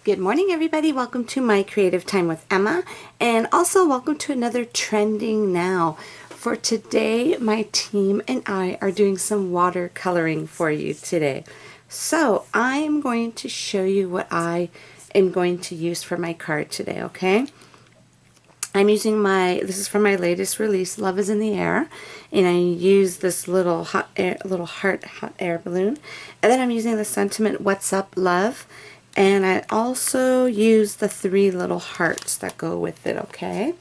Good morning, everybody. Welcome to my Creative Time with Emma, and also welcome to another Trending Now. For today, my team and I are doing some watercoloring for you today. So I am going to show you what I am going to use for my card today, okay? I'm using this is from my latest release, Love is in the Air, and I use this little hot air balloon, and then I'm using the sentiment, What's Up, Love, and I also use the 3 little hearts that go with it, okay?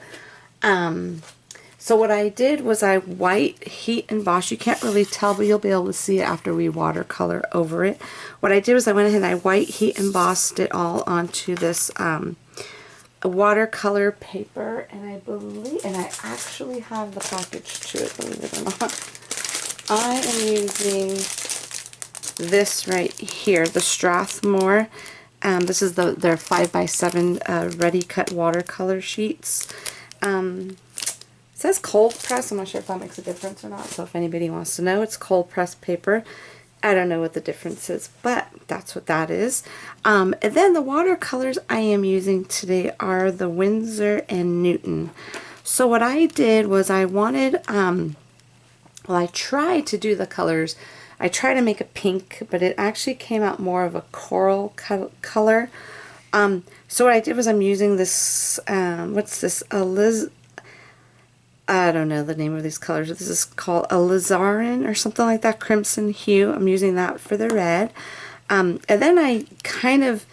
So what I did was I white heat embossed. You can't really tell, but you'll be able to see it after we watercolor over it. What I did was I went ahead and I white heat embossed it all onto this a watercolor paper, and I actually have the package to it, believe it or not. I am using this right here, the Strathmore. This is their 5x7 ready cut watercolor sheets. It says cold press. I'm not sure if that makes a difference or not, so if anybody wants to know, it's cold press paper. I don't know what the difference is, but that's what that is. And then the watercolors I am using today are the Winsor and Newton. So what I did was I wanted, well, I tried to do the colors. I tried to make a pink, but it actually came out more of a coral color. So what I did was I'm using this, what's this, I don't know the name of these colors. This is called alizarin or something like that, crimson hue. I'm using that for the red. And then I kind of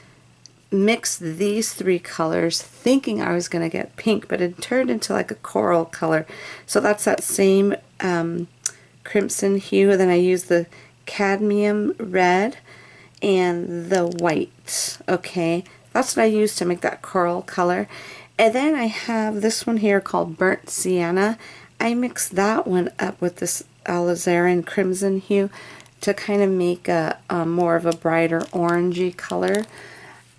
mixed these 3 colors thinking I was going to get pink, but it turned into like a coral color. So that's that same crimson hue. And then I used the cadmium red and the white. Okay, that's what I used to make that coral color. And then I have this one here called Burnt Sienna. I mixed that one up with this alizarin crimson hue to kind of make a more of a brighter orangey color.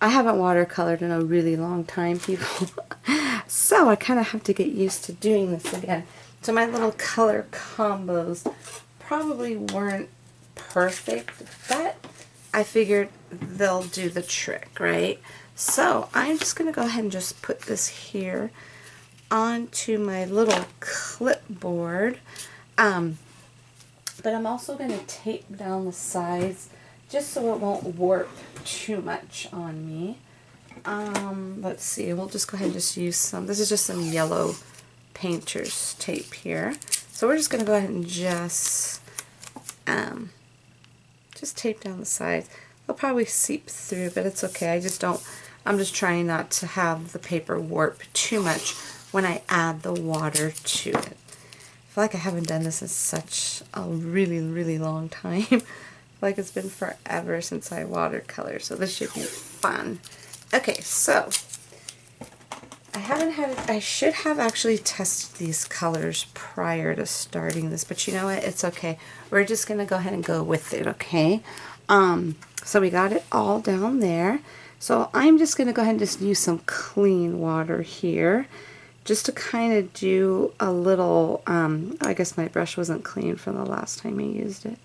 I haven't watercolored in a really long time, people. So I kind of have to get used to doing this again. So my little color combos probably weren't perfect, but I figured they'll do the trick, right? So I'm just going to go ahead and just put this here onto my little clipboard. But I'm also going to tape down the sides just so it won't warp too much on me. Let's see, we'll just go ahead and just use some. This is just some yellow painter's tape here. So we're just going to go ahead and just tape down the sides. They'll probably seep through, but it's okay. I'm just trying not to have the paper warp too much when I add the water to it. I feel like I haven't done this in such a really, really long time. I feel like it's been forever since I watercolor, so this should be fun. Okay, so I should have actually tested these colors prior to starting this, but you know what? It's okay. We're just going to go ahead and go with it, okay? So we got it all down there. So I'm just going to go ahead and just use some clean water here just to kind of do a little, I guess my brush wasn't clean from the last time I used it,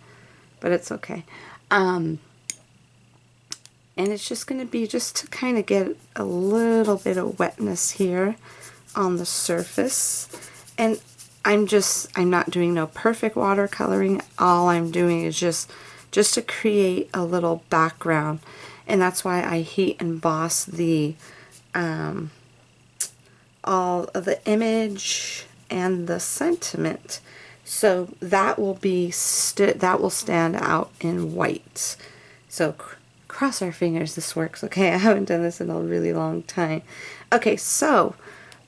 but it's okay. And it's just going to be just to kind of get a little bit of wetness here on the surface. And I'm not doing no perfect watercoloring. All I'm doing is just to create a little background. And that's why I heat emboss the all of the image and the sentiment, so that will stand out in white. So cross our fingers this works. Okay, I haven't done this in a really long time. Okay, so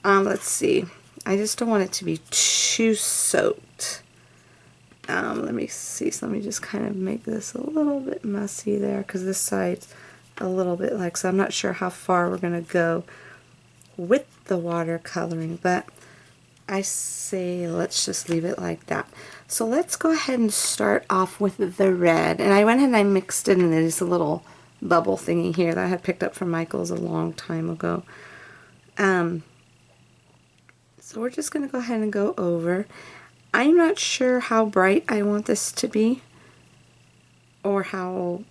let's see. I just don't want it to be too soaked. Let me see. So let me just kind of make this a little bit messy there, because this side's a little bit like, so I'm not sure how far we're going to go with the watercoloring, but I say let's just leave it like that. So let's go ahead and start off with the red. And I went ahead and I mixed it in this little bubble thingy here that I had picked up from Michael's a long time ago. So we're just going to go ahead and go over. I'm not sure how bright I want this to be, or how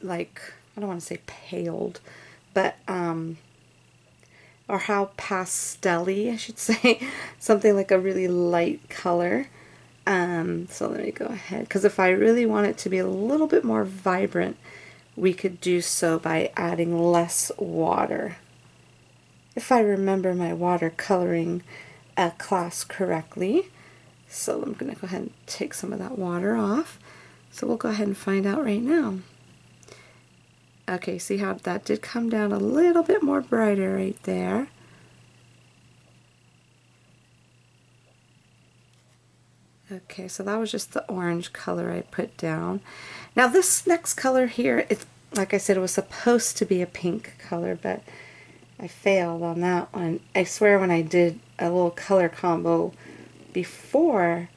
like I don't want to say paled, but or how pastel-y, I should say, something like a really light color. So let me go ahead, because if I really want it to be a little bit more vibrant, we could do so by adding less water. If I remember my watercoloring class correctly. So I'm going to go ahead and take some of that water off. So we'll go ahead and find out right now. Okay, see how that did come down a little bit more brighter right there. Okay, so that was just the orange color I put down. Now this next color here, it's like I said, it was supposed to be a pink color, but I failed on that one. I swear when I did a little color combo before,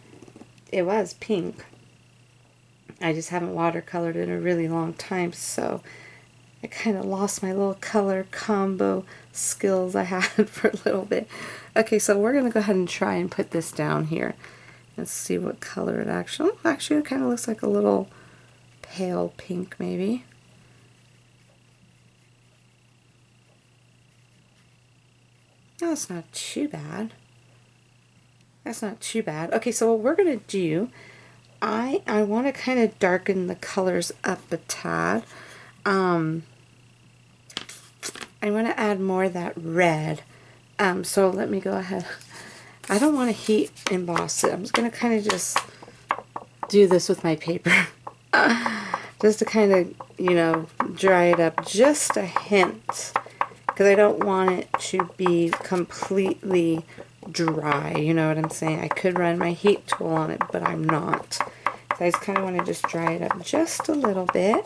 it was pink. I just haven't watercolored in a really long time, so I kind of lost my little color combo skills I had for a little bit. Okay, so we're going to go ahead and try and put this down here. Let's see what color it actually... Oh, actually, it kind of looks like a little pale pink, maybe. No, it's not too bad. That's not too bad. Okay, so what we're going to do, I want to kind of darken the colors up a tad. I want to add more of that red. So let me go ahead. I don't want to heat emboss it. I'm just going to kind of just do this with my paper. Just to kind of, you know, dry it up just a hint. Because I don't want it to be completely dry, you know what I'm saying? I could run my heat tool on it, but I'm not. So I just kind of want to just dry it up just a little bit.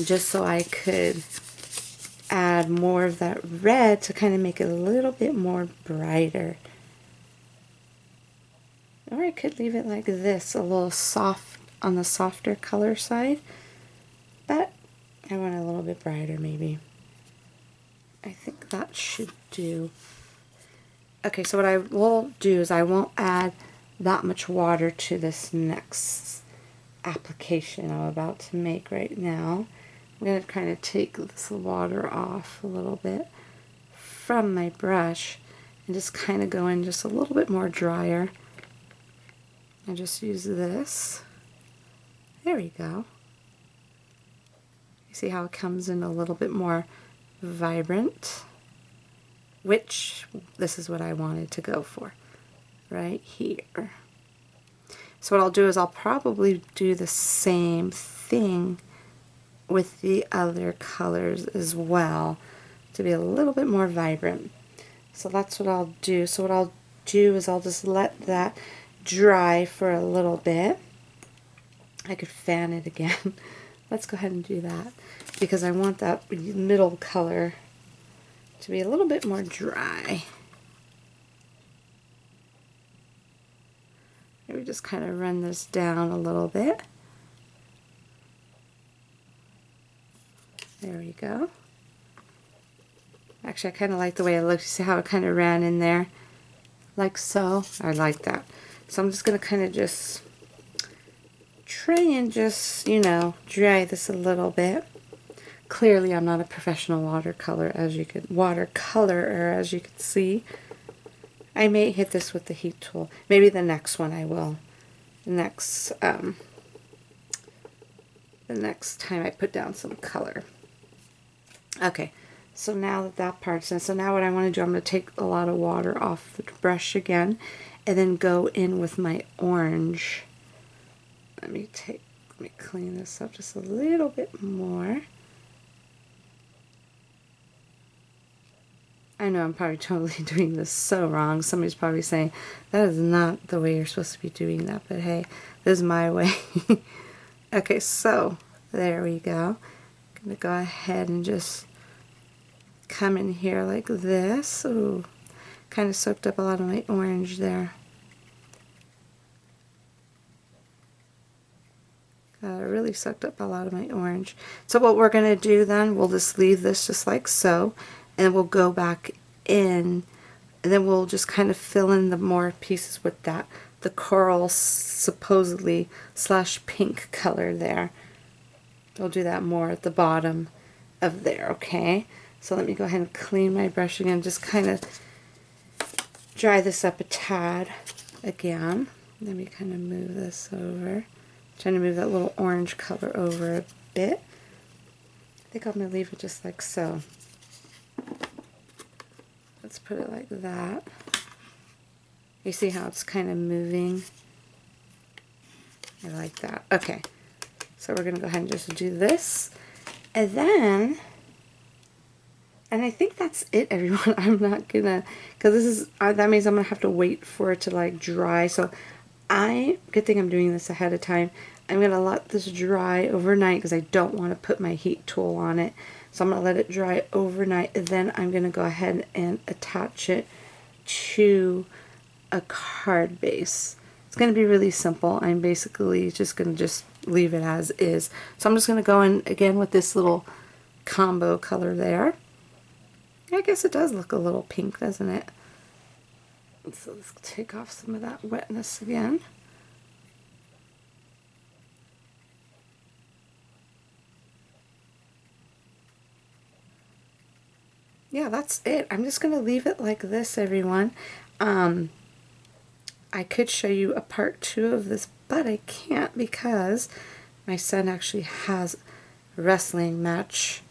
Just so I could add more of that red to kind of make it a little bit more brighter. Or I could leave it like this, a little soft, on the softer color side. But I want it a little bit brighter maybe. I think that should do. Okay, so what I will do is I won't add that much water to this next application I'm about to make right now. I'm going to kind of take this water off a little bit from my brush and just kind of go in just a little bit more drier. I just use this. There we go. You see how it comes in a little bit more vibrant, which this is what I wanted to go for right here. So what I'll do is I'll probably do the same thing with the other colors as well to be a little bit more vibrant. So that's what I'll do. So what I'll do is I'll just let that dry for a little bit. I could fan it again. Let's go ahead and do that because I want that middle color to be a little bit more dry. Maybe just kind of run this down a little bit. There we go. Actually, I kind of like the way it looks. You see how it kind of ran in there? Like so. I like that. So I'm just going to kind of just try and just, you know, dry this a little bit. Clearly, I'm not a professional watercolorer, as you could see. I may hit this with the heat tool. Maybe the next one I will. The next time I put down some color. Okay, so now that that part's in, so now what I want to do, I'm going to take a lot of water off the brush again, and then go in with my orange. Let me clean this up just a little bit more. I know I'm probably totally doing this so wrong. Somebody's probably saying, that is not the way you're supposed to be doing that, but hey, this is my way. Okay, so there we go. I'm going to go ahead and just come in here like this. Ooh, kind of soaked up a lot of my orange there. Really soaked up a lot of my orange. So what we're going to do then, we'll just leave this just like so, and we'll go back in, and then we'll just kind of fill in the more pieces with that, the coral supposedly / pink color there. We'll do that more at the bottom of there, okay? So let me go ahead and clean my brush again, just kind of dry this up a tad again. Let me kind of move this over. Trying to move that little orange color over a bit. I think I'm going to leave it just like so. Let's put it like that. You see how it's kind of moving? I like that. Okay, so we're going to go ahead and just do this. And then, and I think that's it, everyone. I'm not going to, because this is, that means I'm going to have to wait for it to like dry. So good thing I'm doing this ahead of time. I'm going to let this dry overnight because I don't want to put my heat tool on it. So I'm going to let it dry overnight, and then I'm going to go ahead and attach it to a card base. It's going to be really simple. I'm basically just going to just leave it as is. So I'm just going to go in again with this little combo color there. I guess it does look a little pink, doesn't it? So let's take off some of that wetness again. Yeah, that's it. I'm just going to leave it like this, everyone. I could show you a part 2 of this, but I can't because my son actually has a wrestling match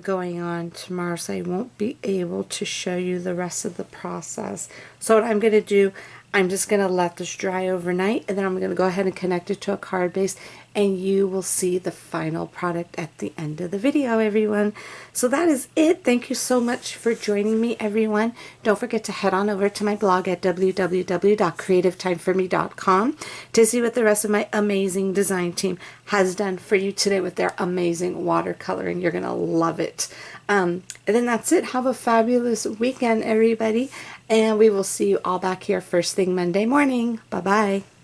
going on tomorrow, so I won't be able to show you the rest of the process. So what I'm going to do, I'm just going to let this dry overnight, and then I'm going to go ahead and connect it to a card base, and you will see the final product at the end of the video, everyone. So that is it. Thank you so much for joining me, everyone. Don't forget to head on over to my blog at www.creativetimeforme.com to see what the rest of my amazing design team has done for you today with their amazing watercoloring. You're going to love it. And then that's it. Have a fabulous weekend, everybody. And we will see you all back here first thing Monday morning. Bye-bye.